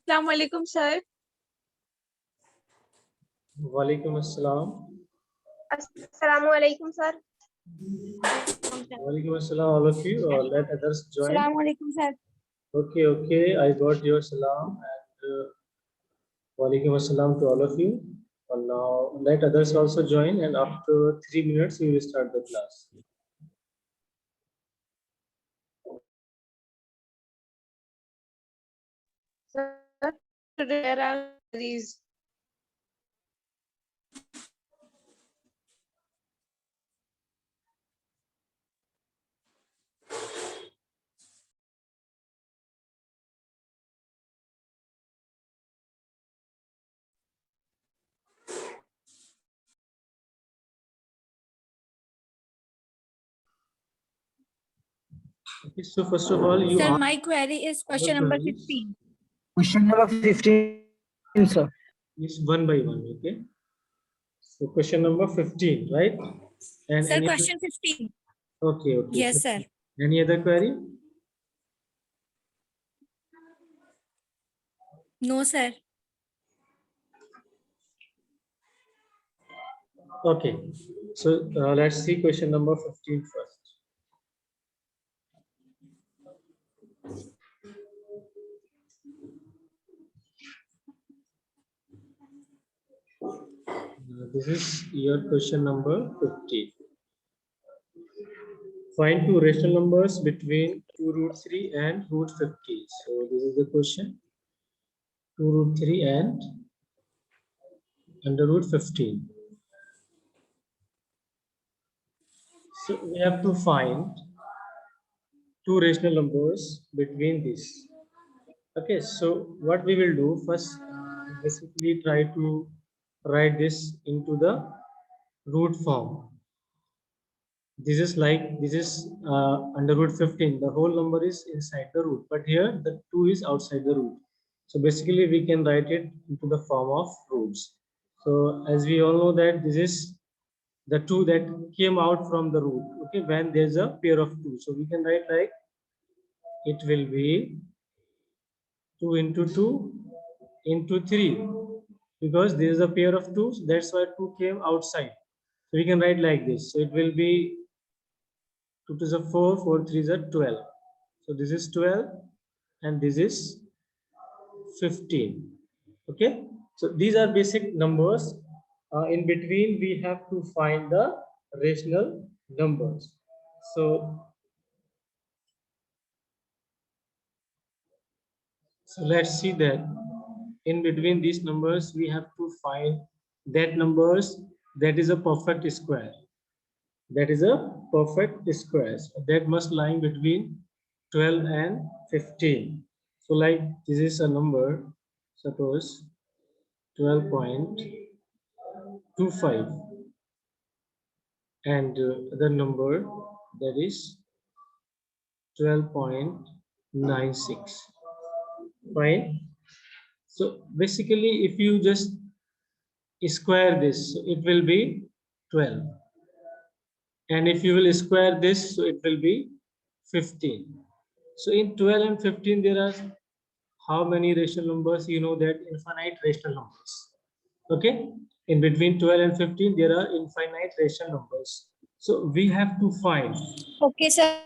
Assalamu alaikum, sir. Walaikum assalam. Assalamu alaikum, sir. Walaikum assalam, all of you. Let others join. Assalamu alaikum, sir. Okay. I got your salam and walaikum assalam to all of you. And now let others also join, and after 3 minutes we will start the class. Sir, today there are these. Okay, so first of all, you Sir, ask my query is question the number queries. 15. Question number 15, sir. Is one by one. Okay. So question number 15, right? And Sir, any question 15. okay. Yes, sir. Any other query? No, sir. Okay. So let's see question number 15 first. This is your question number 15. Find two rational numbers between 2 root 3 and root 50. So this is the question. 2 root 3 and under root 15. So we have to find two rational numbers between these. Okay, so what we will do first, basically try to write this into the root form. This is under root 15. The whole number is inside the root, but here the 2 is outside the root. So basically we can write it into the form of roots. So as we all know that this is the 2 that came out from the root. Okay, when there's a pair of 2. So we can write like it will be 2 into 2 into 3, because there is a pair of 2s, that's why 2 came outside. So we can write like this. So it will be 2 to the 4, 4 3 is 12. So this is 12 and this is 15. Okay, so these are basic numbers. In between we have to find the rational numbers. So let's see that in between these numbers we have to find that numbers that is a perfect square. That is a perfect square. So that must lie between 12 and 15. So like this is a number, suppose 12.25 and the number that is 12.96. Fine. So basically if you just square this, so it will be 12. And if you will square this, so it will be 15. So in 12 and 15, there are how many rational numbers? You know that infinite rational numbers. Okay. In between 12 and 15, there are infinite rational numbers. So we have to find. Okay, sir.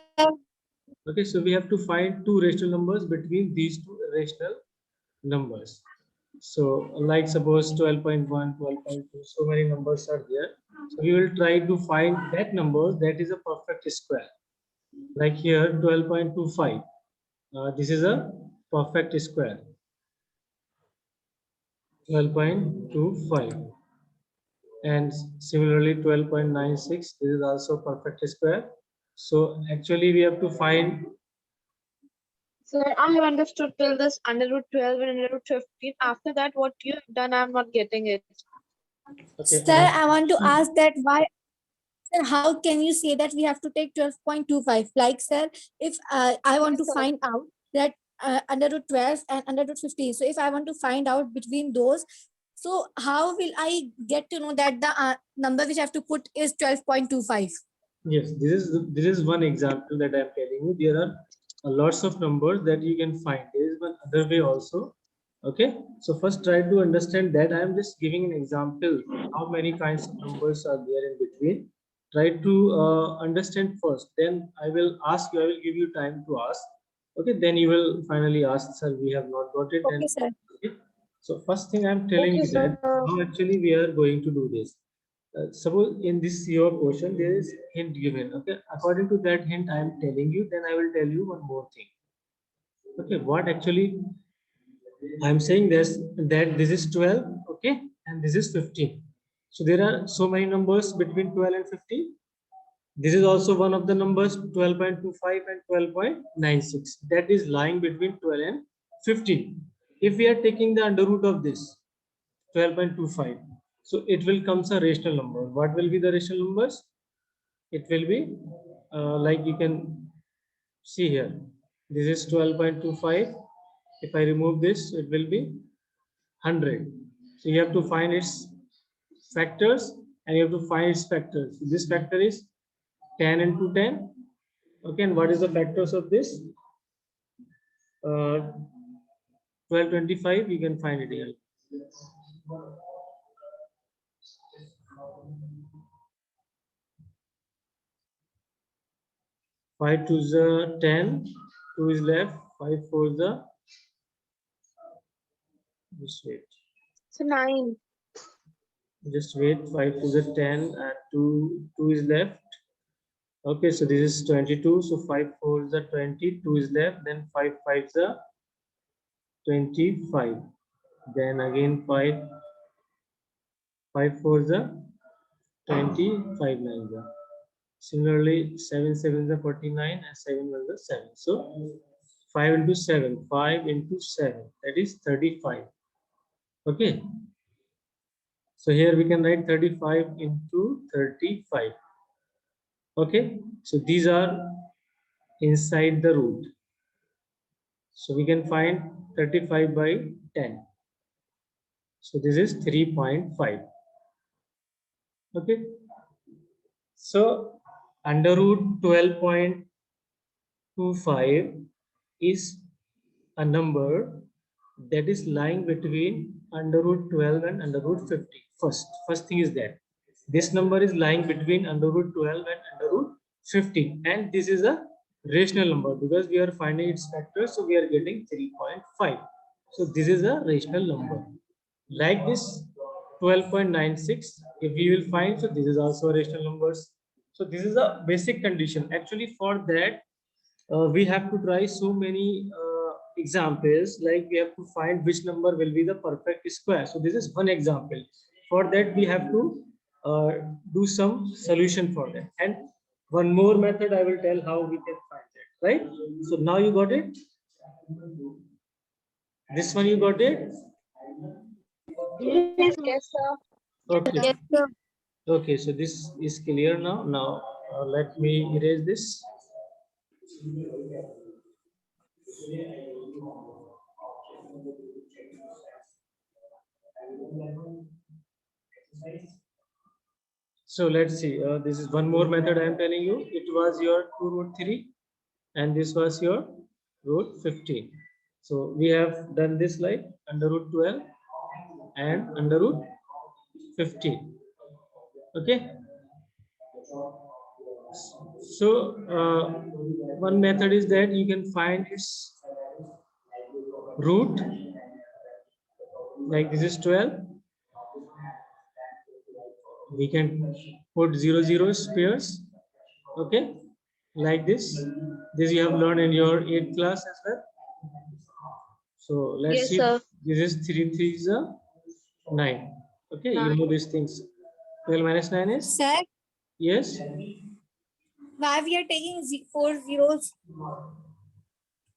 Okay. So we have to find two rational numbers between these two rational numbers. So like suppose 12.1, 12.2, so many numbers are there. So we will try to find that number that is a perfect square. Like here 12.25. This is a perfect square. 12.25. And similarly 12.96. This is also perfect square. So actually we have to find. Sir, I have understood till this under root 12 and under root 15. After that, what you have done, I'm not getting it. Okay, Sir, I want to ask that why, sir, how can you say that we have to take 12.25? Like, sir, if I want to find out that under root 12 and under root 15. So if I want to find out between those, so how will I get to know that the number which I have to put is 12.25? Yes, this is one example that I'm telling you. There are lots of numbers that you can find. There is one other way also. Okay, so first try to understand that. I am just giving an example how many kinds of numbers are there in between. Try to understand first, then I will ask you, I will give you time to ask. Okay, then you will finally ask, sir, we have not got it. Okay, And sir. okay. So first thing I'm telling Okay, you that sir. how actually we are going to do this. Suppose in this your question there is hint given. Okay, according to that hint I am telling you, then I will tell you one more thing. Okay, what actually I'm saying this, that this is 12, okay, and this is 15. So there are so many numbers between 12 and 15. This is also one of the numbers 12.25 and 12.96. That is lying between 12 and 15. If we are taking the under root of this 12.25, so it will come a rational number. What will be the rational numbers? It will be like you can see here. This is 12.25. If I remove this, it will be 100. So you have to find its factors and you have to find its factors. This factor is 10 into 10. Okay, and what is the factors of this? 1225, you can find it here. 5 to the 10, 2 is left, 5 for the, just wait. So 9. Just wait, 5 to the 10 and 2 is left. Okay, so this is 22. So 5 4 the 20, 2 is left. Then 5 5 the 25. Then again 5 4 the 25 9 the. Similarly, 7 7 the 49 and 7 1 the 7. So 5 into 7, 5 into 7, that is 35. Okay. So here we can write 35 into 35. Okay. So these are inside the root. So we can find 35 by 10. So this is 3.5. Okay. So under root 12.25 is a number that is lying between under root 12 and under root 50. First thing is that this number is lying between under root 12 and under root 50, and this is a rational number because we are finding its factors, so we are getting 3.5. So this is a rational number. Like this 12.96, if we will find, so this is also a rational numbers. So this is a basic condition. Actually, for that we have to try so many examples, like we have to find which number will be the perfect square. So this is one example. For that we have to do some solution for that, and one more method I will tell how we can find it, right? So now you got it, this one you got it. Yes, sir. Okay. Yes, sir. Okay, so this is clear now. Let me erase this. So let's see. This is one more method I am telling you. It was your 2 root 3 and this was your root 15. So we have done this like under root 12 and under root 15. Okay. So one method is that you can find its root, like this is 12. We can put 0 pairs. Okay, like this. This you have learned in your 8th class as well. So let's Yes, see. sir. This is 3 3 is a 9. Okay, you 9. know these things. 12 minus 9 is, Sir, yes. why we are taking 4 zeros?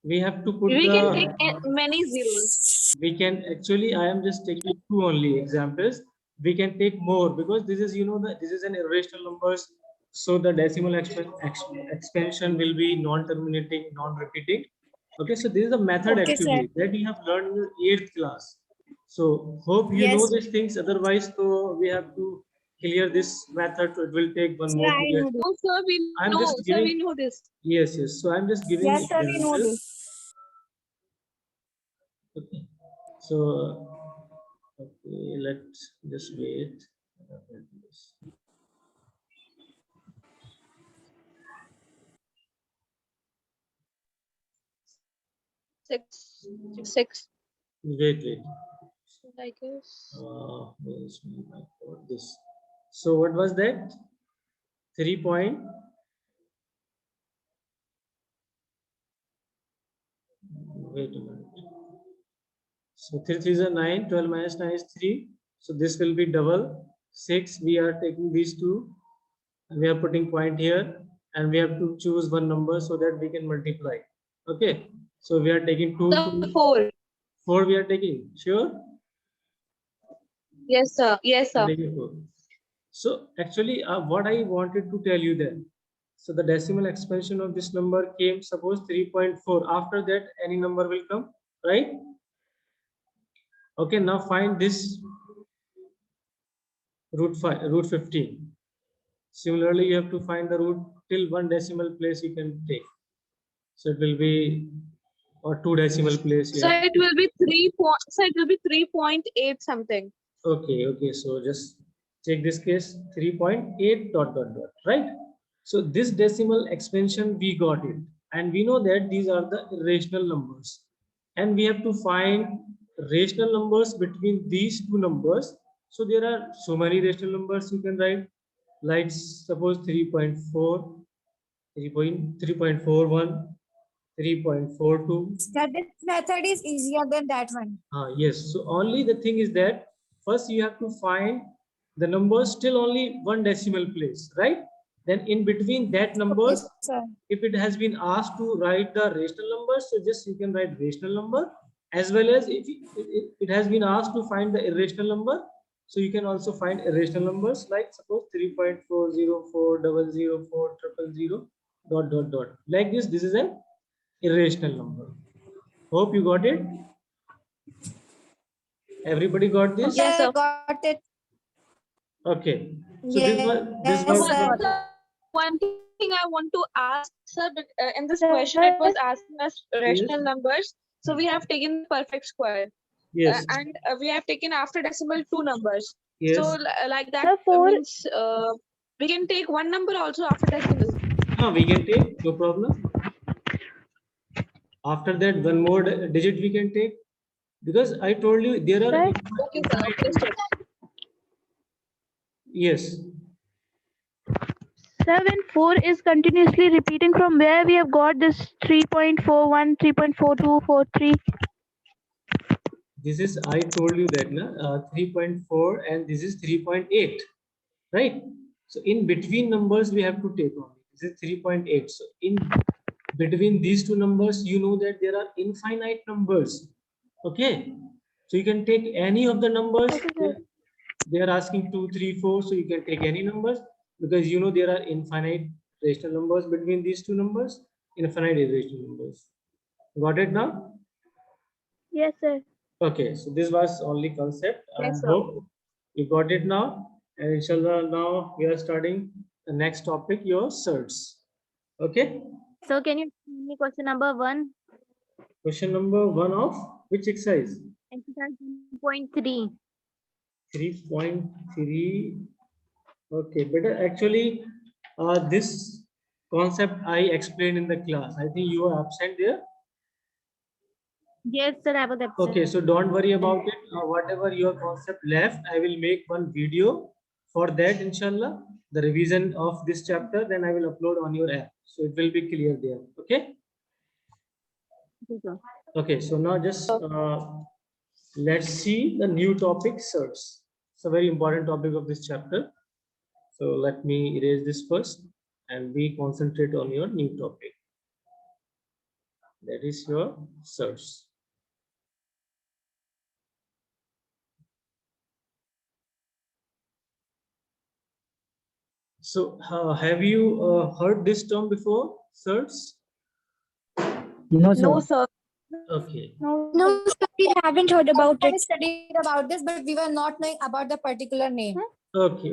We have to put We can take the. many zeros. We can actually. I am just taking 2 only examples. We can take more because this is, you know, that this is an irrational numbers. So the decimal expansion will be non-terminating, non-repeating. Okay, so this is a method Okay, sir. actually that you have learned in your 8th class. So hope you know Yes. these things. Otherwise, so we have to clear this method. So it will take one Sir, more I period. know this. No, sir, we I'm know. just Sir, we giving. know this. Yes, yes. So I'm just giving Yes, sir, we know examples. this. Okay. So, okay, let's just wait. Six. Wait. I guess. Where's my code? This. So what was that? 3 point. Wait a minute. So 3 3 is a 9. 12 minus 9 is 3. So this will be double. 6. We are taking these two. And we are putting point here. And we have to choose one number so that we can multiply. Okay. So we are taking 2. The 4. 4 we are taking. Sure? Yes, sir. Yes, sir. Taking 4. So actually what I wanted to tell you then. So the decimal expansion of this number came, suppose 3.4. After that, any number will come, right? Okay, now find this root 15. Similarly, you have to find the root till one decimal place you can take. So it will be, or two decimal place. So it will be 3.8 something. Okay. So just check this case, 3.8 ... right? So this decimal expansion, we got it. And we know that these are the irrational numbers. And we have to find rational numbers between these two numbers. So there are so many rational numbers you can write, like suppose 3.4, 3.41, 3.42. That this method is easier than that one. Yes. So only the thing is that first you have to find the numbers still only one decimal place, right? Then in between that numbers, Yes, sir. if it has been asked to write the rational numbers, so just you can write rational number, as well as if it has been asked to find the irrational number, so you can also find irrational numbers, like suppose 3.404004000, ... Like this is an irrational number. Hope you got it. Everybody got this? Yes, I sir. got it. Okay. So Yes, this was sir. One thing I want to ask, sir, but in this question, it was asking us rational numbers. So we have taken the perfect square. yes. And we have taken after decimal 2 numbers. Yes. So like that means we can take one number also after decimal. We can take, no problem. After that, one more digit we can take, because I told you there are Okay, sir. Understood. yes. 7.4 is continuously repeating. From where we have got this 3.41, 3.42, 43. This is, I told you that 3.4 and this is 3.8, right? So in between numbers we have to take only. This is 3.8. So in between these two numbers, you know that there are infinite numbers. Okay, so you can take any of the numbers. They are asking 2, 3, 4, so you can take any numbers, because you know there are infinite rational numbers between these two numbers, infinite irrational numbers. Got it now? Yes, sir. Okay, so this was only concept. Yes, I sir. hope you got it now. And inshallah, now we are starting the next topic, your certs. Okay, So can you give me question number 1? question number 1 of which exercise? Exercise 1.3. 3.3. Okay, better actually this concept I explained in the class. I think you are absent there. Yes, sir, I was absent. Okay, so don't worry about it. Whatever your concept left, I will make one video for that, inshallah. The revision of this chapter, then I will upload on your app. So it will be clear there. Okay. Okay, sir. Okay, so now just let's see the new topic, certs. It's a very important topic of this chapter. So let me erase this first and we concentrate on your new topic. That is your certs. So have you heard this term before, certs? No, sir. No, sir. Okay. No, sir, we haven't heard about it. We studied about this, but we were not knowing about the particular name. Okay.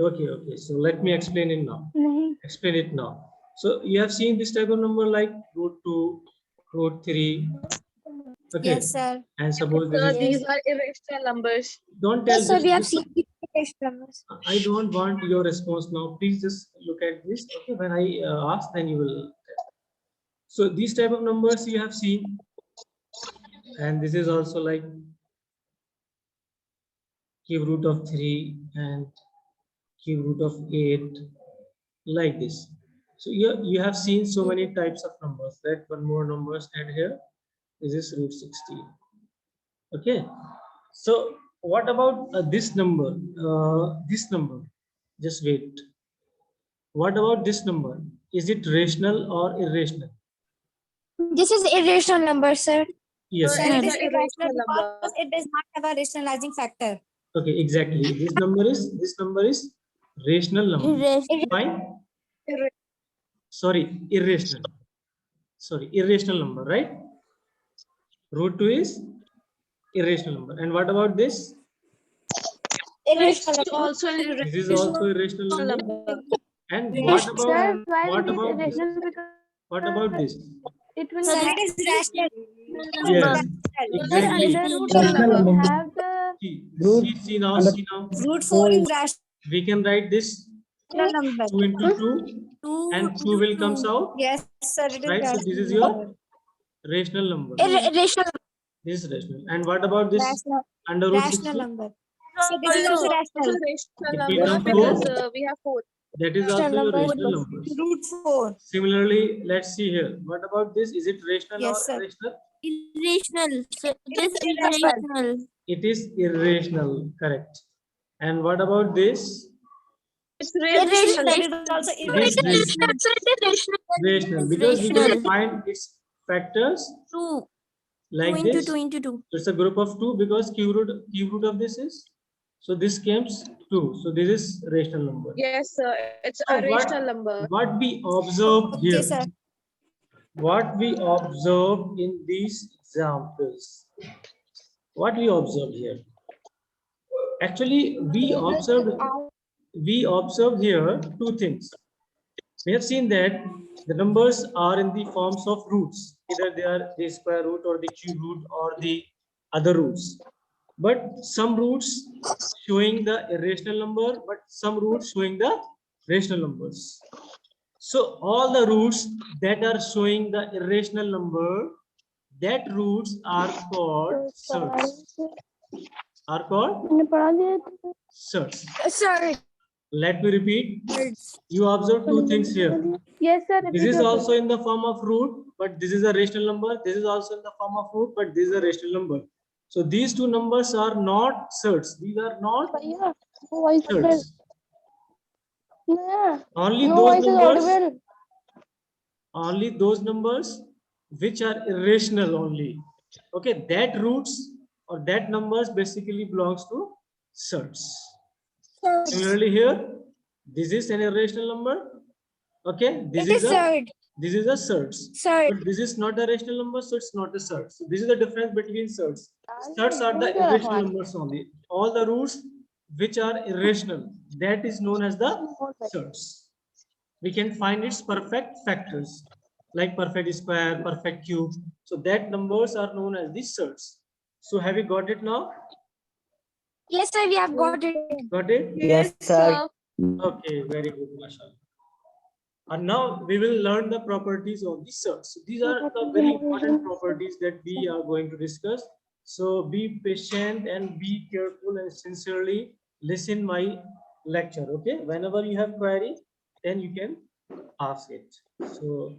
So let me explain it now. Nahi. Explain it now. So you have seen this type of number like root 2, root 3, Okay. Yes, sir. And suppose this Sir, is, these are irrational numbers. don't tell Yes, sir. this. We have this- seen the irrational numbers. I don't want your response now. Please just look at this. Okay, when I ask, then you will. So these type of numbers you have seen, and this is also like cube root of 3 and cube root of 8, like this. So you have seen so many types of numbers. That one more numbers add here. This is root 16. Okay. So what about this number? This number. Just wait. What about this number? Is it rational or irrational? This is irrational number, sir. Yes. Sir, It's it is an irrational irrational number. because it does not have a rationalizing factor. Okay, exactly. This number is rational number. Fine. Sorry, irrational. Sorry, irrational number, right? Root 2 is irrational number. And what about this? Irrational It's also an This is irrational also irrational number. number. And Yes, what Sir, about why what it is about this? irrational? Because What about this? it will Sir, it is rational. Yes, exactly. the root Rational will number. have the See now, And the- see now. Root 4 is rational We can write this number. 2 into 2 and 2 will comes out, Yes, sir, it is right? So this is your rational number. irrational. This is rational. And what about this Rational, under root rational 16? number. So this is also It's rational. a rational It number becomes because four. we have 4. That is also your rational numbers. Root 4. Similarly, let's see here. What about this? Is it rational Yes, or sir. irrational? Irrational. So this is irrational. irrational. It is irrational, correct. And what about this? It's Irrational. rational. It is also It is irrational. rational. Rational, because we can find its factors 2. like 2 into this. 2 into 2. So it's a group of 2 because cube root of this is, so this comes 2. So this is rational number. Yes, sir. It's So a rational number. what we observe Okay, here, sir. what we observe in these examples, what we observe here, actually we observe here two things. We have seen that the numbers are in the forms of roots, either they are the square root or the cube root or the other roots, but some roots showing the irrational number, but some roots showing the rational numbers. So all the roots that are showing the irrational number, that roots are called surds. Are called surds. Sir, Let me repeat. You observe two things here. yes, sir. This is also in the form of root, but this is a rational number. This is also in the form of root, but this is a rational number. So these two numbers are not surds. These are not surds. Only those numbers which are irrational only. Okay, that roots or that numbers basically belongs to surds. Similarly here, this is an irrational number. Okay, this it is is a third. this is a surds. Sir, But this is not a rational number, so it's not a surd. So this is the difference between surds. Surds are the irrational numbers only. All the roots which are irrational, that is known as the surds. We can find its perfect factors like perfect square, perfect cube. So that numbers are known as the surds. So have you got it now? yes, sir, we have got it. Got it? Yes, sir. Okay, very good, mashallah. And now we will learn the properties of the surds. So these are the very important properties that we are going to discuss. So be patient and be careful and sincerely listen my lecture. Okay, whenever you have query, then you can ask it. So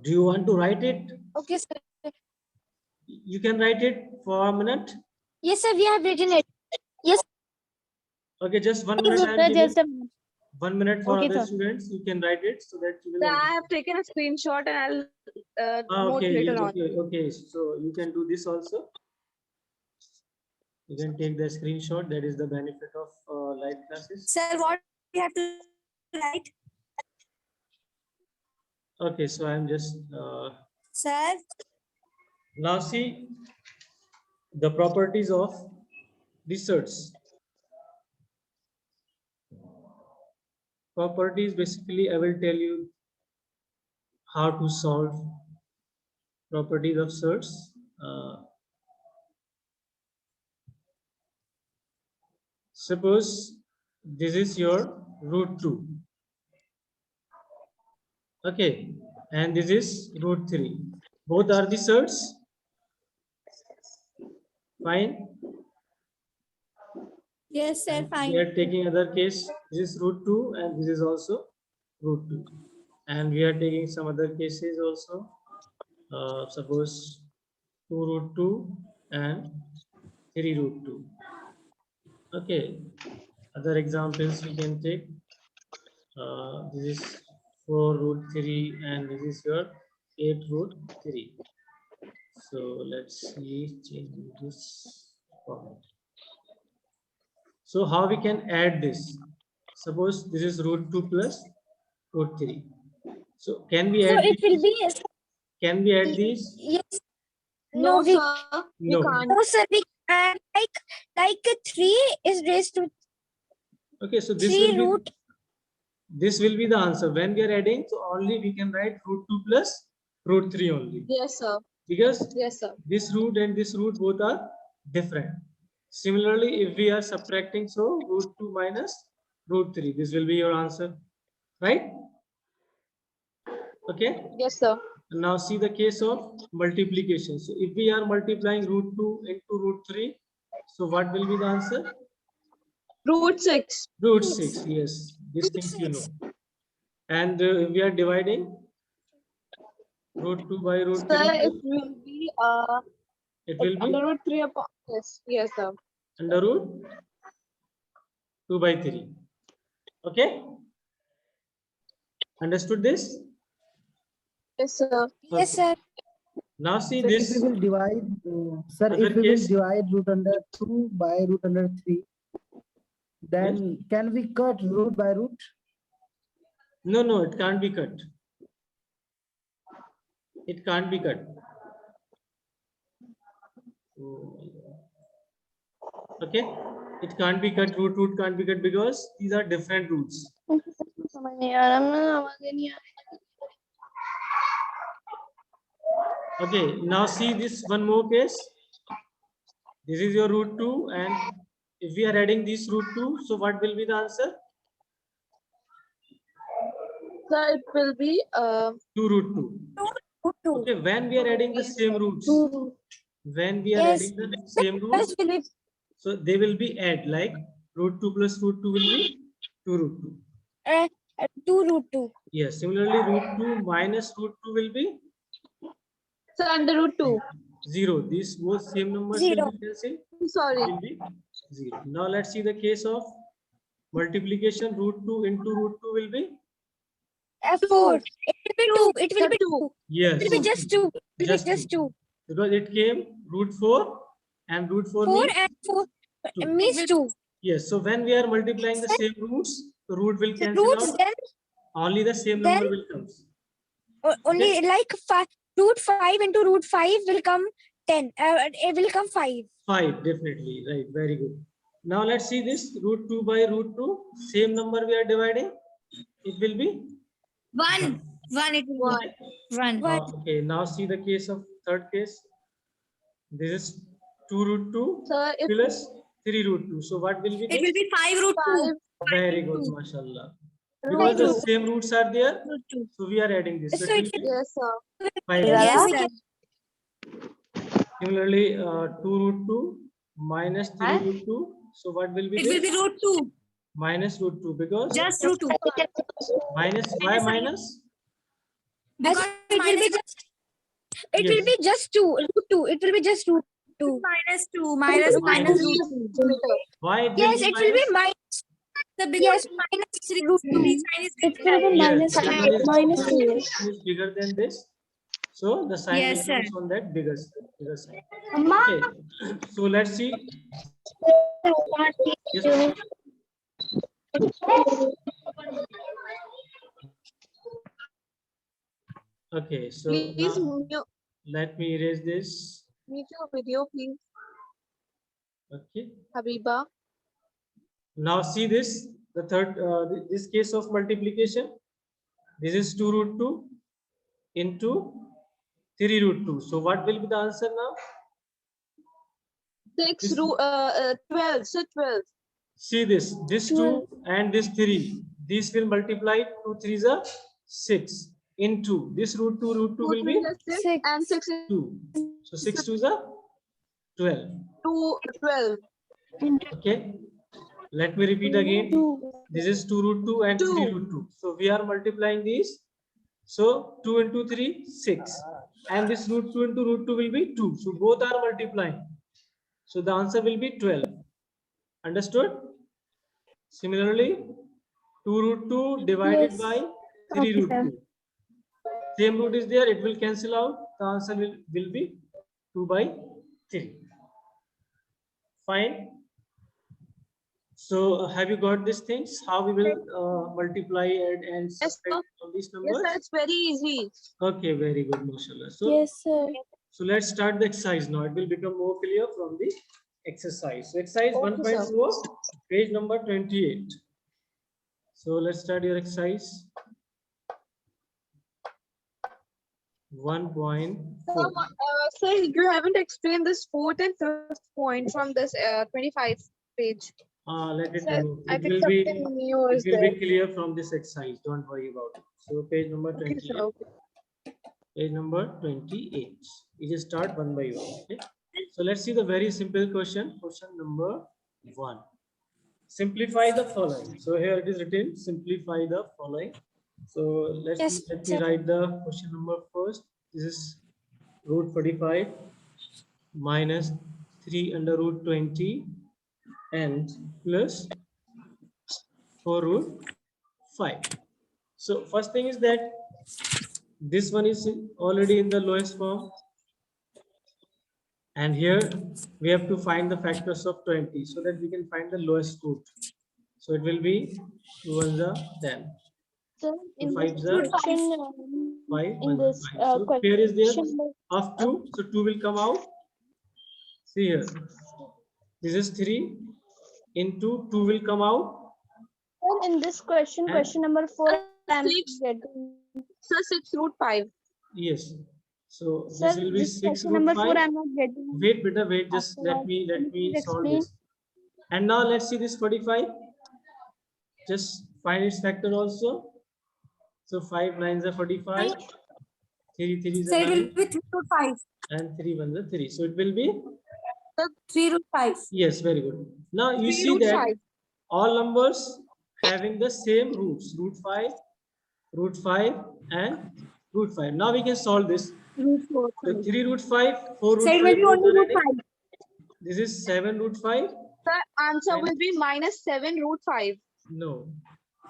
do you want to write it? Okay, sir. You can write it for a minute. Yes, sir, we have written it. Yes, Okay, just 1 minute. Sir, just a minute. 1 minute for Okay, other sir. students. You can write it so that you will. So I have taken a screenshot and I'll note Okay, later on. okay. So you can do this also. You can take the screenshot. That is the benefit of live classes. sir, what we have to write? Okay, so I'm just Sir, now see the properties of the surds. Properties, basically I will tell you how to solve properties of surds. suppose this is your root 2. Okay, and this is root 3. Both are the surds. Fine. Yes, sir. And Fine. we are taking other case. This is root 2 and this is also root 2. And we are taking some other cases also. Suppose 2 root 2 and 3 root 2. Okay. Other examples we can take. This is 4 root 3 and this is your 8 root 3. So let's see, change this format. So how we can add this? Suppose this is root 2 plus root 3. So can we So add it will these? be Can we add these? yes. No, No, we sir. We No. can't. no, sir. We can like 3 is raised to Okay, so this 3 will be root. this will be the answer. When we are adding, so only we can write root 2 plus root 3 only. Yes, sir. Because Yes, sir. this root and this root both are different. Similarly, if we are subtracting, so root 2 minus root 3, this will be your answer, right? Okay. Yes, sir. Now see the case of multiplication. So if we are multiplying root 2 into root 3, so what will be the answer? Root 6. Root 6. Yes, these things you know. And we are dividing root 2 by root 3. Sir, it will be It will be under root 3 upon. Yes, yes, sir. under root 2 by 3. Okay. Understood this? Yes, sir. Yes, sir. Now see Sir, if this. we will divide, sir, Other if we case- will divide root under 2 by root under 3, then can we cut root by root? No, no, it can't be cut. It can't be cut. Oh my God. Okay, it can't be cut. Root can't be cut because these are different roots. Okay, now see this one more case. This is your root 2, and if we are adding this root 2, so what will be the answer? Sir, it will be 2 root 2. Root 2. Okay, when we are adding the same roots, when we are Yes. adding the same roots, First will be so they will be add, like root 2 plus root 2 will be 2 root 2. 2 root 2. Yes, similarly root 2 minus root 2 will be sir under root 2. 0. These both same numbers Zero. will be cancelled, Sorry. will be 0. Now let's see the case of multiplication. Root 2 into root 2 will be 4. It will be 2. It will Sir, be 2. 2. yes. It will be just 2. It will be Just just 2. Because it came root 4 and root 4 4 means and 4 2. means 2. Yes, so when we are multiplying the same roots, the root will The cancel roots out. then Only the same then- number will come. only like root 5 into root 5 will come 10. It will come 5. 5, definitely, right, very good. Now let's see this root 2 by root 2, same number we are dividing, it will be 1. 1 it will be. 1. okay. Now see the case of third case. This is 2 root 2 Sir, it plus 3 root 2. So what will be It this? will be 5 root 2. 5 Very good, mashallah. Because the same roots are there, Root 2. so we are adding this. So So it will it be Yes, sir. 5 root Yes, two. sir. Similarly, 2 root 2 minus 3 root 2. So what will be It will this? be root 2. Minus root 2, because Just root 2. minus, why minus? Because it will be just it will Yes. be just 2. Root 2. It will be just root 2. minus 2. Minus root 2. Why it will Yes, be it will be minus? The yes, because minus root 2 2. sign is It will be Yes, minus the two. number is- Minus the two. sign is bigger than this, so the sign Yes, will sir. comes on that bigger sign. Okay, so let's see. Yes. Okay, so Please now let me erase this. mute your video, please, Okay, Habiba. now see this, the third, this case of multiplication. This is 2 root 2 into 3 root 2. So what will be the answer now? 6 This- root 12. So 12. See this 2 and this 3. These will multiply 2 3s are 6 into this root 2 will 2 be 3 is 6 and 6 is 2. So 6 2s are 12. 2 12. Okay. Let me repeat again. This is 2 root 2 and 3 2. root 2. So we are multiplying these. So 2 into 3, 6. And this root 2 into root 2 will be 2. So both are multiplying. So the answer will be 12. Understood? Similarly, 2 root 2 divided Yes. by 3 root 2. Same root is there, it will cancel out. The answer will be 2 by 3. Fine. So have you got these things? How we will multiply and Yes, subtract sir. all these Yes, numbers? sir, it's very easy. Okay, very good, mashallah. So, Yes, sir. so let's start the exercise now. It will become more clear from the exercise. So exercise Okay, sir. 1.4, page number 28. So let's start your exercise. 1.4. Sir, you haven't explained this 4th and 5th point from this 25 page. Let it Sir, move. I It think will be something new is it will there. be clear from this exercise. Don't worry about it. So page number Okay, 28. sir. Okay. Page number 28. You just start one by one. Okay. So let's see the very simple question. Question number 1. Simplify the following. So here it is written. Simplify the following. So let me write the question number first. This is root 45 minus 3 under root 20 and plus 4 root 5. So first thing is that this one is already in the lowest form, and here we have to find the factors of 20 so that we can find the lowest root. So it will be 2 ones are 10, Sir, 2 in this 5s are question, 5, in 1 this 5. So here is there question, of 2, so 2 will come out. See here, this is 3 into 2 will come out. sir, in this question, And- question number 4, I'm Six. getting. Sir, 6 root 5. Yes. So Sir, this will be this 6 question root number 5. 4, I'm not getting. Wait, beta, wait. Just After let that, me can you please solve explain? this. And now let's see this 45. Just find its factor also. So 5 9s are 45. 3 3s So are it will 9. be 3 root 5. And 3 1s are 3. So it will be 3 root 5. yes, very good. Now you 3 see root that 5. all numbers having the same roots, root 5, and root 5. Now we can solve this. Root 4. So 3 root 5, 4 root So it 5. will be both only are root adding. 5. This is 7 root 5. Sir, answer And- will be minus 7 root 5. No.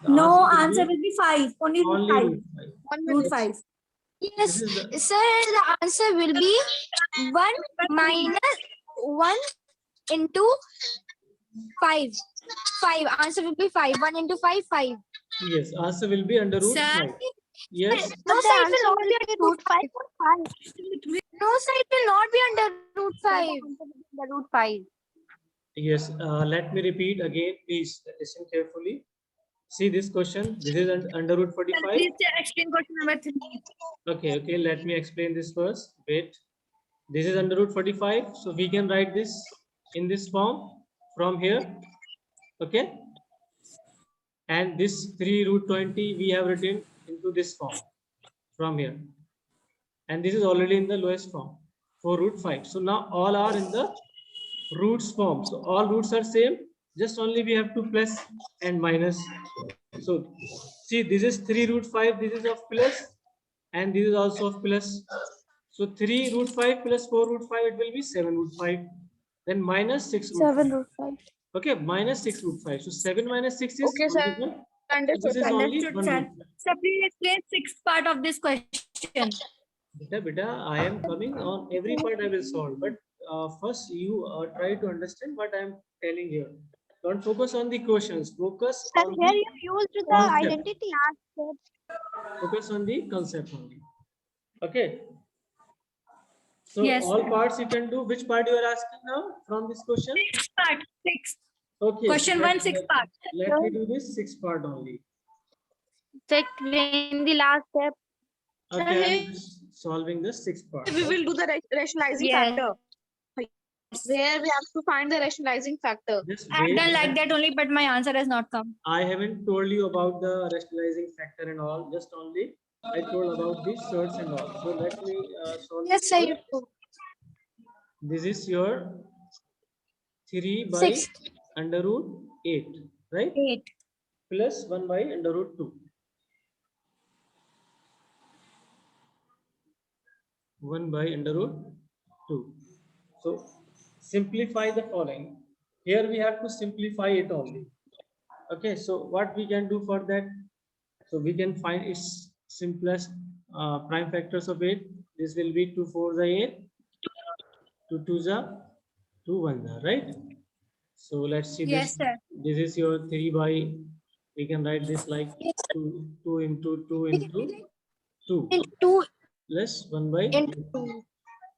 The No, will answer be will be 5. Only root only 5. root 5. 1 Root minute. 5. Yes, This is the- sir, the answer will be 1 minus 1 into 5. 5. Answer will be 5. 1 into 5, 5. Yes, answer will be under root Sir? 5. Yes. No, sir, it will not be under root 5. No, sir, it will not be under root 5. The root 5. Yes. Let me repeat again. Please listen carefully. See this question. This is under root 45. Please explain question number 3. Okay. Okay. Let me explain this first. Wait. This is under root 45. So we can write this in this form from here. Okay. And this 3 root 20 we have written into this form from here. And this is already in the lowest form, 4 root 5. So now all are in the roots form. So all roots are same. Just only we have to plus and minus. So see, this is 3 root 5. This is of plus, and this is also of plus. So 3 root 5 plus 4 root 5, it will be 7 root 5. Then minus 6 root 7 5. root 5. Okay, minus 6 root 5. So 7 minus 6 is Okay, sir. only 1. So Understood. this is only Understood, 1 sir. root 5. So please explain 6th part of this question. Beta, I am coming on every part I will solve. But first you try to understand what I am telling here. Don't focus on the questions. Focus Sir, on here the you used the concept. identity. Focus on the concept only. Okay. So Yes, all sir. parts you can do. Which part you are asking now from this question? 6th part. 6th. Okay. Question 1, 6th part. Let me do this 6th part only. Check in the last step. Okay. I'm solving the sixth part. We will do the rationalizing Yes. factor. Where we have to find the rationalizing factor. Just I've wait. done like that only, but my answer has not come. I haven't told you about the rationalizing factor and all. Just only I told about the surds and all. So let me solve. Yes, sir. You do. This is your 3 by Six. under root 8, right? 8. Plus 1 by under root 2. 1 by under root 2. So simplify the following. Here we have to simplify it only. Okay, so what we can do for that? So we can find its simplest prime factors of 8. This will be 2 4 is 8, 2 2 is 2 1 is, right? So let's see Yes, this. sir. This is your 3 by, we can write this like 2 into 2 into 2 Into plus 1 by. into 2.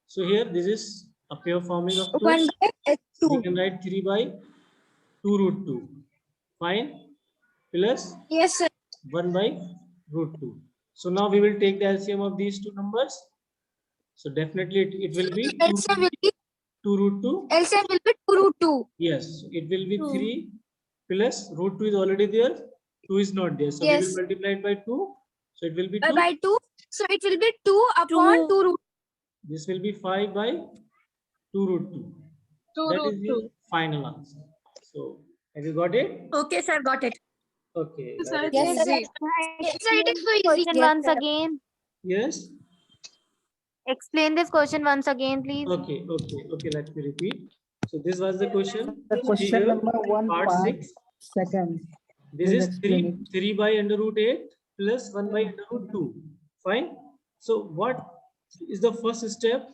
So here this is a pure formula of 2. 1 by We 2. can write 3 by 2 root 2. Fine. Plus Yes, sir. 1 by root 2. So now we will take the LCM of these two numbers. So definitely it will be 2, LCM will be 2 root 2. LCM will be 2 root 2. Yes, it will be 2. 3 plus root 2 is already there. 2 is not there. So we Yes. will multiply it by 2. So it will be 2. By 2. So it will be 2 upon 2 root. This will be 5 by 2 root 2. 2 That root is your 2. final answer. So have you got it? Okay, sir, got it. Okay. Sir, that is- Yes, sir. easy. Yes, sir. It is so easy. Yes, Once sir. again. Yes. Explain this question once again, please. Okay. Let me repeat. So this was the question. The See question here, number 1 part part 6. second. This Please is explain 3 by under root 8 plus 1 by under root 2. Fine. So what is the first step?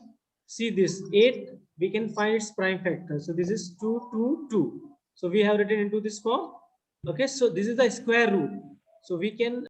See this 8, we can find its prime factor. So this is 2, 2, 2. So we have written into this form. Okay, so this is the square root. So we can